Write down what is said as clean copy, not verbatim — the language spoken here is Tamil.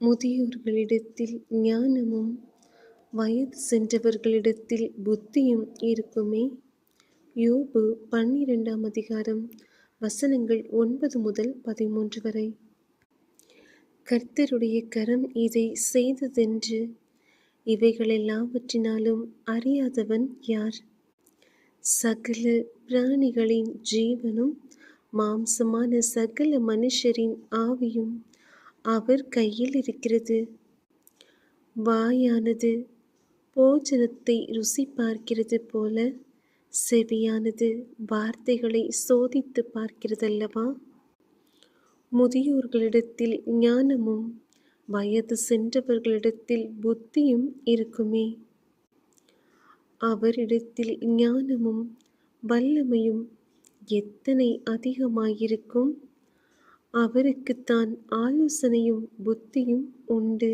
முதியோர்களிடத்தில் ஞானமும் வயது சென்றவர்களிடத்தில் புத்தியும் இருக்குமே. யோபு 12ஆம் அதிகாரம் வசனங்கள் 9 முதல் 13 வரை. கர்த்தருடைய கரம் இதை செய்ததென்று இவைகளெல்லாவற்றினாலும் அறியாதவன் யார்? சகல பிராணிகளின் ஜீவனும் மாம்சமான சகல மனுஷரின் ஆவியும் அவர் கையில் இருக்கிறது. வாயானது போஜனத்தை ருசி பார்க்கிறது போல செவியானது வார்த்தைகளை சோதித்து பார்க்கிறதல்லவா? முதியோர்களிடத்தில் ஞானமும் வயது சென்றவர்களிடத்தில் புத்தியும் இருக்குமே. அவரிடத்தில் ஞானமும் வல்லமையும் எத்தனை அதிகமாயிருக்கும்! அவருக்குத்தான் ஆலோசனையும் புத்தியும் உண்டு.